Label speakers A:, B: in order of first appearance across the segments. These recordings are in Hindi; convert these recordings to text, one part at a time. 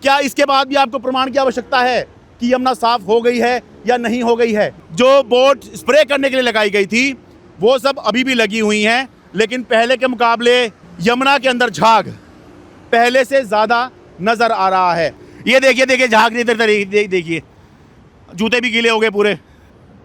A: क्या इसके बाद भी आपको प्रमाण की आवश्यकता है कि यमुना साफ हो गई है या नहीं हो गई है? जो बोट स्प्रे करने के लिए लगाई गई थी वो सब अभी भी लगी हुई हैं, लेकिन पहले के मुकाबले यमुना के अंदर झाग पहले से ज़्यादा नज़र आ रहा है। ये देखिए देखिए झाग इधर देखिए, जूते भी गीले हो गए पूरे।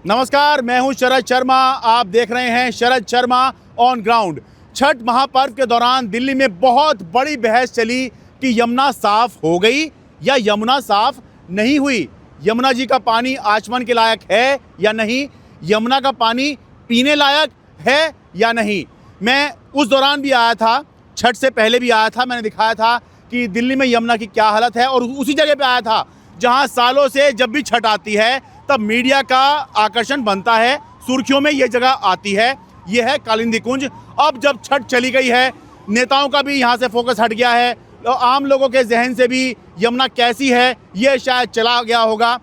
A: नमस्कार, मैं हूं शरद शर्मा, आप देख रहे हैं शरद शर्मा ऑन ग्राउंड। छठ महापर्व के दौरान दिल्ली में बहुत बड़ी बहस चली कि यमुना साफ हो गई या यमुना साफ नहीं हुई। यमुना जी का पानी आचमन के लायक है या नहीं, यमुना का पानी पीने लायक है या नहीं। मैं उस दौरान भी आया था, छठ से पहले भी आया था, मैंने दिखाया था कि दिल्ली में यमुना की क्या हालत है, और उसी जगह पे आया था जहां सालों से जब भी छठ आती है तब मीडिया का आकर्षण बनता है, सुर्खियों में ये जगह आती है। ये है कालिंदी कुंज। अब जब छठ चली गई है, नेताओं का भी यहाँ से फोकस हट गया है, और आम लोगों के जहन से भी यमुना कैसी है ये शायद चला गया होगा।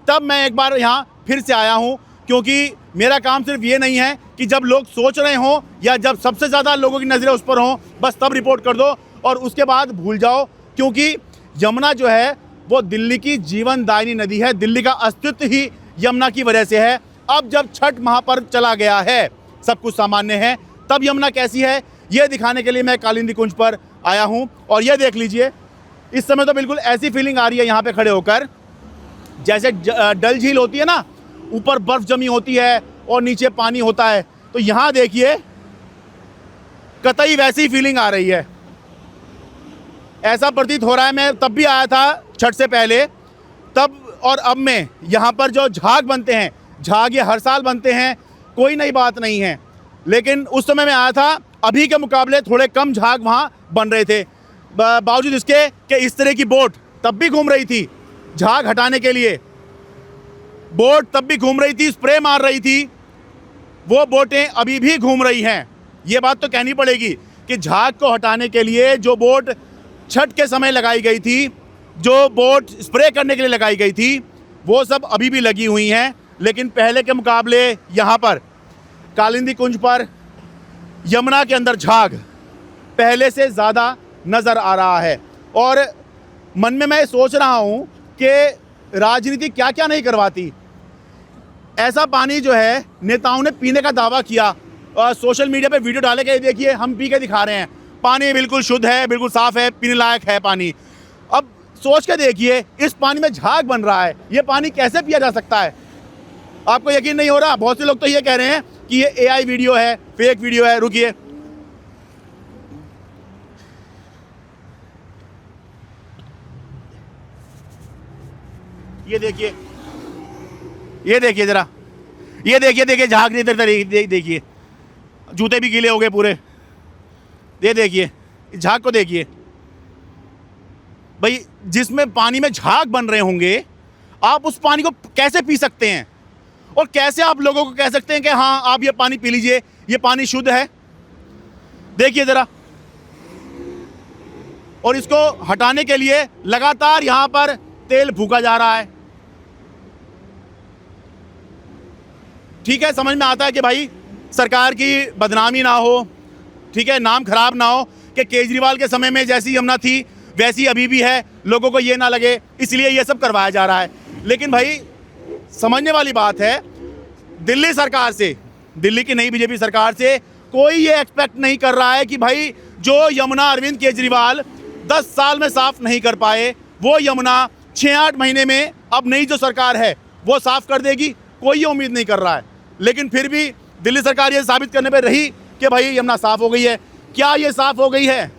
A: तब मैं एक बार यहाँ फिर से आया हूँ, क्योंकि मेरा काम सिर्फ ये नहीं है कि जब लोग सोच रहे हों या जब सबसे ज़्यादा लोगों की नज़रें उस पर हों बस तब रिपोर्ट कर दो और उसके बाद भूल जाओ, क्योंकि यमुना जो है वो दिल्ली की जीवनदायिनी नदी है। दिल्ली का अस्तित्व ही यमुना की वजह से है। अब जब छठ महापर्व चला गया है, सब कुछ सामान्य है, तब यमुना कैसी है ये दिखाने के लिए मैं कालिंदी कुंज पर आया हूं। और ये देख लीजिए, इस समय तो बिल्कुल ऐसी फीलिंग आ रही है यहाँ पे खड़े होकर जैसे डल झील होती है ना, ऊपर बर्फ जमी होती है और नीचे पानी होता है। तो यहाँ देखिए कतई वैसी फीलिंग आ रही है, ऐसा प्रतीत हो रहा है। मैं तब भी आया था छठ से पहले, तब और अब में यहाँ पर जो झाग बनते हैं, झाग ये हर साल बनते हैं, कोई नई बात नहीं है, लेकिन उस समय मैं आया था अभी के मुकाबले थोड़े कम झाग वहाँ बन रहे थे। बावजूद इसके कि इस तरह की बोट तब भी घूम रही थी झाग हटाने के लिए, बोट तब भी घूम रही थी, स्प्रे मार रही थी, वो बोटें अभी भी घूम रही हैं। ये बात तो कहनी पड़ेगी कि झाग को हटाने के लिए जो बोट छठ के समय लगाई गई थी, जो बोट स्प्रे करने के लिए लगाई गई थी, वो सब अभी भी लगी हुई हैं, लेकिन पहले के मुकाबले यहाँ पर कालिंदी कुंज पर यमुना के अंदर झाग पहले से ज़्यादा नज़र आ रहा है। और मन में मैं सोच रहा हूँ कि राजनीति क्या क्या नहीं करवाती। ऐसा पानी जो है नेताओं ने पीने का दावा किया और सोशल मीडिया पे वीडियो डाले के देखिए हम पी के दिखा रहे हैं, पानी बिल्कुल शुद्ध है, बिल्कुल साफ़ है, पीने लायक है पानी। अब सोच के देखिए इस पानी में झाग बन रहा है, ये पानी कैसे पिया जा सकता है? आपको यकीन नहीं हो रहा? बहुत से लोग तो ये कह रहे हैं कि ये AI वीडियो है, फेक वीडियो है। रुकिए, ये देखिए, ये देखिए जरा, ये देखिए देखिए झाग इधर देखिए, जूते भी गीले हो गए पूरे। ये देखिए झाग को देखिए भाई, जिसमें पानी में झाग बन रहे होंगे, आप उस पानी को कैसे पी सकते हैं? और कैसे आप लोगों को कह सकते हैं कि हाँ आप ये पानी पी लीजिए, ये पानी शुद्ध है? देखिए जरा। और इसको हटाने के लिए लगातार यहां पर तेल फूका जा रहा है। ठीक है, समझ में आता है कि भाई सरकार की बदनामी ना हो, ठीक है, नाम खराब ना हो, कि केजरीवाल के समय में जैसी यमुना थी वैसी अभी भी है, लोगों को ये ना लगे, इसलिए ये सब करवाया जा रहा है। लेकिन भाई समझने वाली बात है, दिल्ली सरकार से, दिल्ली की नई बीजेपी सरकार से कोई ये एक्सपेक्ट नहीं कर रहा है कि भाई जो यमुना अरविंद केजरीवाल 10 साल में साफ नहीं कर पाए, वो यमुना 6-8 महीने में अब नई जो सरकार है वो साफ कर देगी। कोई ये उम्मीद नहीं कर रहा है, लेकिन फिर भी दिल्ली सरकार ये साबित करने पर रही कि भाई यमुना साफ हो गई है। क्या ये साफ हो गई है?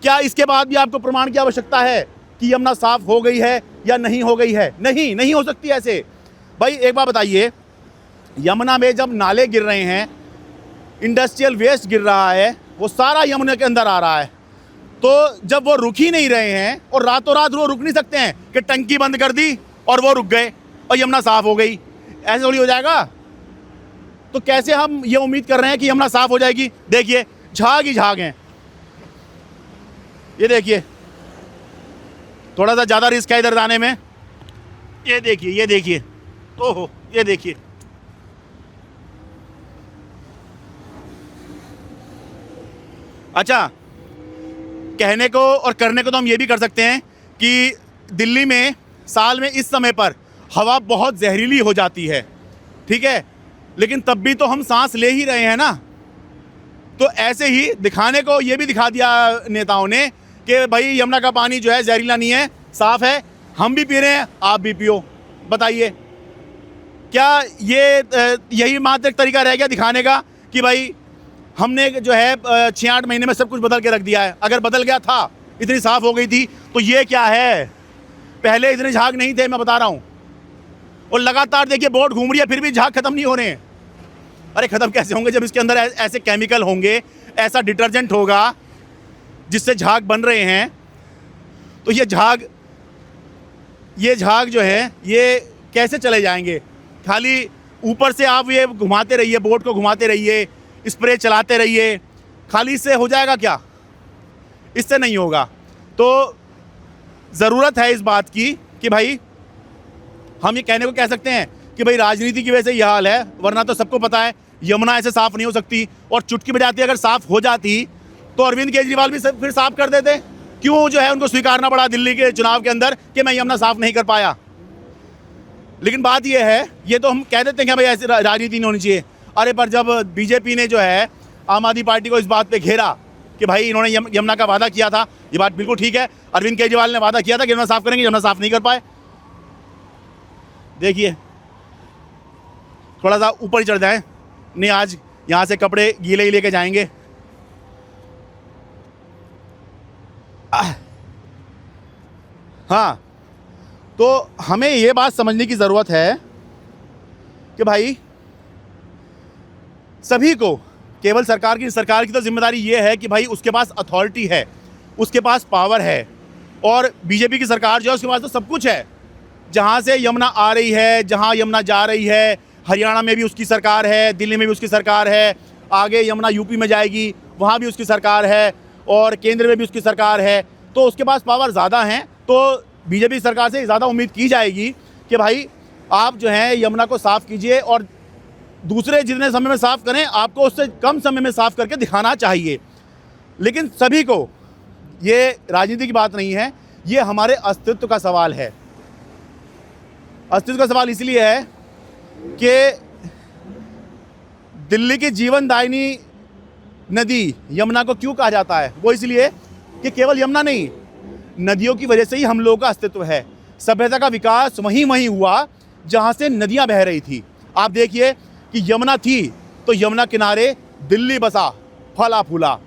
A: क्या इसके बाद भी आपको प्रमाण की आवश्यकता है कि यमुना साफ हो गई है या नहीं हो गई है? नहीं, नहीं हो सकती ऐसे। भाई एक बात बताइए, यमुना में जब नाले गिर रहे हैं, इंडस्ट्रियल वेस्ट गिर रहा है, वो सारा यमुना के अंदर आ रहा है, तो जब वो रुक ही नहीं रहे हैं और रातों रात वो रुक नहीं सकते हैं कि टंकी बंद कर दी और वो रुक गए और यमुना साफ हो गई, ऐसे थोड़ी हो जाएगा। तो कैसे हम ये उम्मीद कर रहे हैं कि यमुना साफ हो जाएगी? देखिए झाग ही झाग हैं। ये देखिए, थोड़ा सा ज़्यादा रिस्क है इधर जाने में। ये देखिए, ये देखिए, ओहो, ये देखिए, अच्छा, कहने को और करने को तो हम ये भी कर सकते हैं कि दिल्ली में साल में इस समय पर हवा बहुत जहरीली हो जाती है, ठीक है, लेकिन तब भी तो हम सांस ले ही रहे हैं ना। तो ऐसे ही दिखाने को ये भी दिखा दिया नेताओं ने कि भाई यमुना का पानी जो है जहरीला नहीं है, साफ़ है, हम भी पी रहे हैं, आप भी पियो। बताइए, क्या ये यही मात्र एक तरीका रह गया दिखाने का कि भाई हमने जो है 6-8 महीने में सब कुछ बदल के रख दिया है? अगर बदल गया था, इतनी साफ़ हो गई थी, तो ये क्या है? पहले इतने झाग नहीं थे, मैं बता रहा हूँ। और लगातार देखिए बोट घूम रही है, फिर भी झाग ख़त्म नहीं हो रहे हैं। अरे ख़त्म कैसे होंगे जब इसके अंदर ऐसे केमिकल होंगे, ऐसा डिटर्जेंट होगा जिससे झाग बन रहे हैं। तो ये झाग जो है ये कैसे चले जाएंगे? खाली ऊपर से आप ये घुमाते रहिए, बोट को घुमाते रहिए, स्प्रे चलाते रहिए, खाली इससे हो जाएगा क्या? इससे नहीं होगा। तो ज़रूरत है इस बात की कि भाई हम ये कहने को कह सकते हैं कि भाई राजनीति की वजह से यह हाल है, वरना तो सबको पता है यमुना ऐसे साफ़ नहीं हो सकती। और चुटकी बजाती अगर साफ़ हो जाती तो अरविंद केजरीवाल भी फिर साफ़ कर देते। क्यों जो है उनको स्वीकारना पड़ा दिल्ली के चुनाव के अंदर कि मैं यमुना साफ़ नहीं कर पाया? लेकिन बात यह है, ये तो हम कह देते हैं कि भाई ऐसी राजनीति नहीं होनी चाहिए। अरे पर जब बीजेपी ने जो है आम आदमी पार्टी को इस बात पे घेरा कि भाई इन्होंने यमुना का वादा किया था, ये बात बिल्कुल ठीक है, अरविंद केजरीवाल ने वादा किया था कि यमुना साफ़ करेंगे, यमुना साफ़ नहीं कर पाए। देखिए, थोड़ा सा ऊपर ही चढ़ जाए, नहीं आज यहाँ से कपड़े गीले ही लेके जाएंगे। हाँ, तो हमें ये बात समझने की ज़रूरत है कि भाई सभी को, केवल सरकार की तो जिम्मेदारी ये है कि भाई उसके पास अथॉरिटी है, उसके पास पावर है। और बीजेपी की सरकार जो है उसके पास तो सब कुछ है। जहाँ से यमुना आ रही है, जहाँ यमुना जा रही है, हरियाणा में भी उसकी सरकार है, दिल्ली में भी उसकी सरकार है, आगे यमुना यूपी में जाएगी, वहाँ भी उसकी सरकार है, और केंद्र में भी उसकी सरकार है। तो उसके पास पावर ज़्यादा हैं। तो बीजेपी सरकार से ज़्यादा उम्मीद की जाएगी कि भाई आप जो है यमुना को साफ़ कीजिए, और दूसरे जितने समय में साफ़ करें आपको उससे कम समय में साफ़ करके दिखाना चाहिए। लेकिन सभी को, ये राजनीति की बात नहीं है, ये हमारे अस्तित्व का सवाल है। अस्तित्व का सवाल इसलिए है कि दिल्ली की जीवनदायिनी नदी यमुना को क्यों कहा जाता है? वो इसलिए कि केवल यमुना नहीं, नदियों की वजह से ही हम लोगों का अस्तित्व है। सभ्यता का विकास वहीं हुआ जहाँ से नदियाँ बह रही थी। आप देखिए कि यमुना थी तो यमुना किनारे दिल्ली बसा, फला फूला।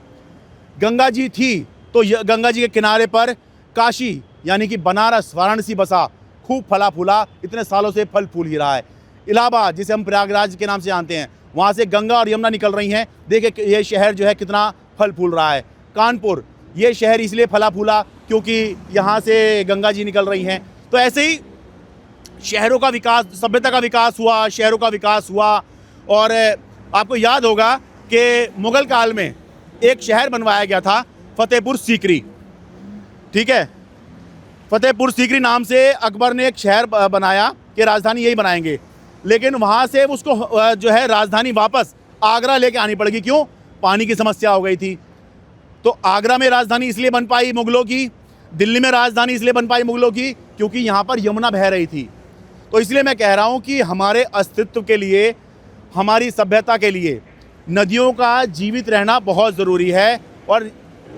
A: गंगा जी थी तो गंगा जी के किनारे पर काशी यानी कि बनारस, वाराणसी बसा, खूब फला फूला, इतने सालों से फल फूल ही रहा है। इलाहाबाद, जिसे हम प्रयागराज के नाम से जानते हैं, वहाँ से गंगा और यमुना निकल रही हैं। देखिए ये शहर जो है कितना फल फूल रहा है। कानपुर, ये शहर इसलिए फला फूला क्योंकि यहाँ से गंगा जी निकल रही हैं। तो ऐसे ही शहरों का विकास, सभ्यता का विकास हुआ, शहरों का विकास हुआ। और आपको याद होगा कि मुग़ल काल में एक शहर बनवाया गया था, फतेहपुर सीकरी, ठीक है। फतेहपुर सीकरी नाम से अकबर ने एक शहर बनाया कि राजधानी यही बनाएंगे, लेकिन वहाँ से उसको जो है राजधानी वापस आगरा लेके आनी पड़ेगी। क्यों? पानी की समस्या हो गई थी। तो आगरा में राजधानी इसलिए बन पाई मुग़लों की, दिल्ली में राजधानी इसलिए बन पाई मुग़लों की क्योंकि यहाँ पर यमुना बह रही थी। तो इसलिए मैं कह रहा हूँ कि हमारे अस्तित्व के लिए, हमारी सभ्यता के लिए नदियों का जीवित रहना बहुत ज़रूरी है। और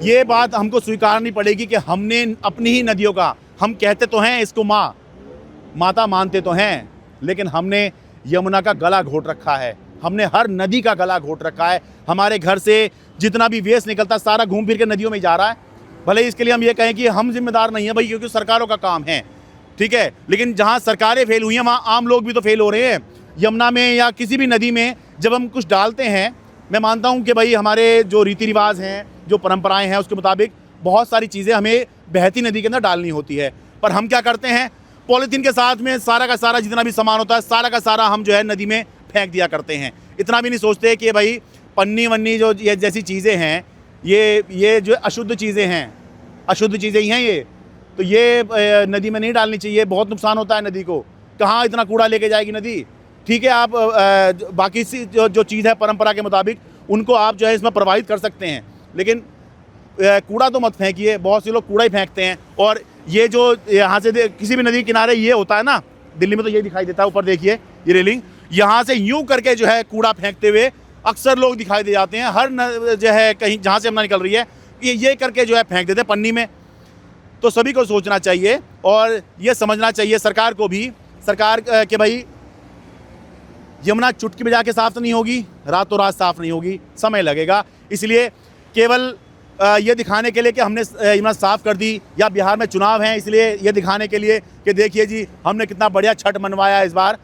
A: ये बात हमको स्वीकारनी पड़ेगी कि हमने अपनी ही नदियों का, हम कहते तो हैं इसको माता मानते तो हैं, लेकिन हमने यमुना का गला घोट रखा है। हमने हर नदी का गला घोट रखा है। हमारे घर से जितना भी वेस्ट निकलता सारा घूम फिर के नदियों में जा रहा है। भले ही इसके लिए हम ये कहें कि हम जिम्मेदार नहीं हैं भाई, क्योंकि सरकारों का काम है, ठीक है, लेकिन जहाँ सरकारें फेल हुई हैं वहाँ आम लोग भी तो फेल हो रहे हैं। यमुना में या किसी भी नदी में जब हम कुछ डालते हैं, मैं मानता हूँ कि भाई हमारे जो रीति रिवाज हैं, जो परंपराएं हैं, उसके मुताबिक बहुत सारी चीज़ें हमें बहती नदी के अंदर डालनी होती है। पर हम क्या करते हैं, पॉलीथीन के साथ में सारा का सारा जितना भी सामान होता है सारा का सारा हम जो है नदी में फेंक दिया करते हैं। इतना भी नहीं सोचते कि भाई पन्नी वन्नी जो ये जैसी चीज़ें हैं, ये जो अशुद्ध चीज़ें हैं, अशुद्ध चीज़ें ही हैं ये, तो ये नदी में नहीं डालनी चाहिए। बहुत नुकसान होता है नदी को। कहाँ इतना कूड़ा लेके जाएगी नदी? ठीक है, आप बाकी सी जो चीज़ है परंपरा के मुताबिक उनको आप जो है इसमें प्रवाहित कर सकते हैं, लेकिन कूड़ा तो मत फेंकिए। बहुत से लोग कूड़ा ही फेंकते हैं और ये जो यहाँ से किसी भी नदी के किनारे ये होता है ना, दिल्ली में तो ये दिखाई देता है, ऊपर देखिए ये रेलिंग, यहाँ से यूं करके जो है कूड़ा फेंकते हुए अक्सर लोग दिखाई दे जाते हैं। हर जो है कहीं जहाँ से यमुना निकल रही है ये करके जो है फेंक देते हैं पन्नी में। तो सभी को सोचना चाहिए और ये समझना चाहिए सरकार को भी, सरकार के भाई यमुना चुटकी बजा के साफ़ तो नहीं होगी, रातों रात साफ़ नहीं होगी, समय लगेगा। इसलिए केवल ये दिखाने के लिए कि हमने यमुना साफ़ कर दी या बिहार में चुनाव हैं इसलिए ये दिखाने के लिए कि देखिए जी हमने कितना बढ़िया छठ मनवाया इस बार,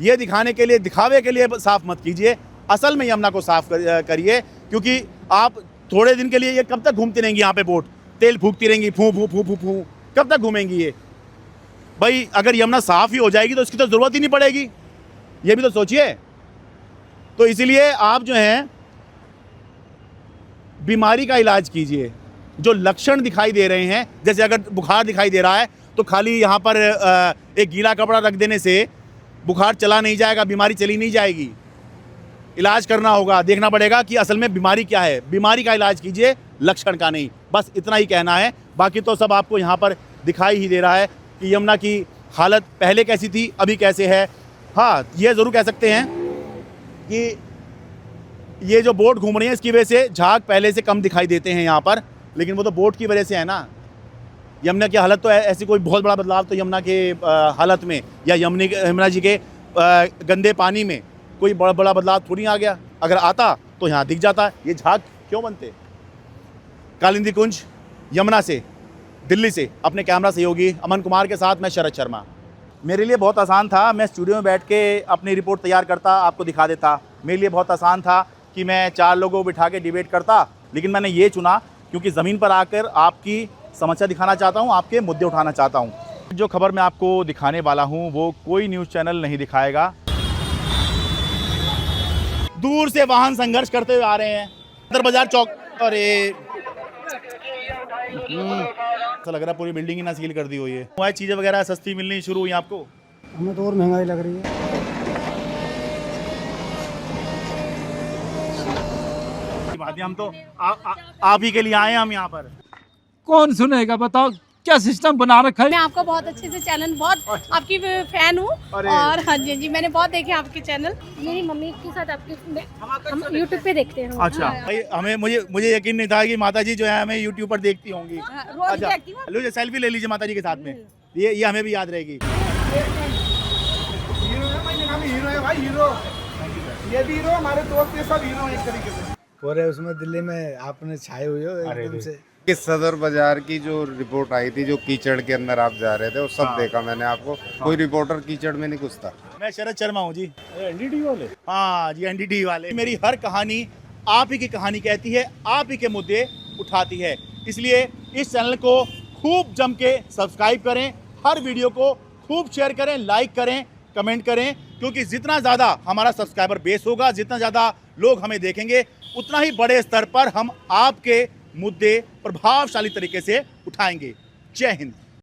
A: ये दिखाने के लिए, दिखावे के लिए साफ़ मत कीजिए। असल में यमुना को साफ़ करिए, क्योंकि आप थोड़े दिन के लिए, ये कब तक घूमती रहेंगी यहाँ पे बोट, तेल फूकती रहेंगी, फू फू फू फू फू, कब तक घूमेंगी ये भाई? अगर यमुना साफ़ ही हो जाएगी तो इसकी तो ज़रूरत ही नहीं पड़ेगी, ये भी तो सोचिए। तो इसीलिए आप जो हैं बीमारी का इलाज कीजिए। जो लक्षण दिखाई दे रहे हैं, जैसे अगर बुखार दिखाई दे रहा है तो खाली यहाँ पर एक गीला कपड़ा रख देने से बुखार चला नहीं जाएगा, बीमारी चली नहीं जाएगी। इलाज करना होगा, देखना पड़ेगा कि असल में बीमारी क्या है, बीमारी का इलाज कीजिए, लक्षण का नहीं। बस इतना ही कहना है। बाकी तो सब आपको यहाँ पर दिखाई ही दे रहा है कि यमुना की हालत पहले कैसी थी, अभी कैसे है। हाँ, ये ज़रूर कह सकते हैं कि ये जो बोट घूम रही है इसकी वजह से झाग पहले से कम दिखाई देते हैं यहाँ पर, लेकिन वो तो बोट की वजह से है ना। यमुना की हालत तो ऐसी कोई बहुत बड़ा बदलाव तो यमुना के हालत में या यमुना जी के गंदे पानी में कोई बड़ा बड़ा बदलाव थोड़ी आ गया। अगर आता तो यहाँ दिख जाता, ये झाग क्यों बनते। कालिंदी कुंज यमुना से, दिल्ली से अपने कैमरा सहयोगी अमन कुमार के साथ मैं शरद शर्मा। मेरे लिए बहुत आसान था, मैं स्टूडियो में बैठ के अपनी रिपोर्ट तैयार करता, आपको दिखा देता। मेरे लिए बहुत आसान था कि मैं 4 लोगों को बिठा के डिबेट करता, लेकिन मैंने ये चुना क्योंकि ज़मीन पर आकर आपकी समस्या दिखाना चाहता हूँ, आपके मुद्दे उठाना चाहता हूँ। जो खबर मैं आपको दिखाने वाला हूँ वो कोई न्यूज़ चैनल नहीं दिखाएगा। दूर से वाहन संघर्ष करते हुए आ रहे हैं सदर बाजार चौक। अरे ऐसा लग रहा है पूरी बिल्डिंग ही ना सील कर दी हुई है। चीज़ें वगैरह सस्ती मिलनी शुरू हुई आपको?
B: हमें तो और महंगाई लग रही है।
A: हम तो आप ही के लिए आए हैं हम यहाँ पर।
C: कौन सुनेगा बताओ, क्या सिस्टम बना रखा है।
D: मैं आपका बहुत अच्छे से चैनल, बहुत आपकी फैन हूँ और हाँ जी मैंने बहुत देखे आपके चैनल। मेरी मम्मी के साथ आपके हम यूट्यूब पे देखते हैं।
A: अच्छा भाई, हमें मुझे यकीन नहीं था कि माता जी जो है हमें यूट्यूब पर देखती होंगी। अच्छा लो, सेल्फी ले लीजिए माता जी के साथ में, ये हमें भी याद रहेगी।
B: हीरो है भाई, हीरो। ये भी हीरो, हमारे दोस्त ये सब हीरो एक तरीके से। पूरे उसमें दिल्ली में आपने छाए हुए हो एकदम से।
E: कि सदर बाजार की जो रिपोर्ट आई थी, जो कीचड़ के अंदर आप जा रहे थे, वो सब देखा मैंने आपको। कोई रिपोर्टर कीचड़ में नहीं घुसता।
A: मैं शरद शर्मा हूँ जी, एनडीटी वाले। हाँ जी, एनडीटी वाले। मेरी हर कहानी आप ही की कहानी कहती है, आप ही के मुद्दे उठाती है। इसलिए इस चैनल को खूब जम के सब्सक्राइब करें, हर वीडियो को खूब शेयर करें, लाइक करें, कमेंट करें, क्योंकि जितना ज़्यादा हमारा सब्सक्राइबर बेस होगा, जितना ज़्यादा लोग हमें देखेंगे, उतना ही बड़े स्तर पर हम आपके मुद्दे प्रभावशाली तरीके से उठाएंगे। जय हिंद।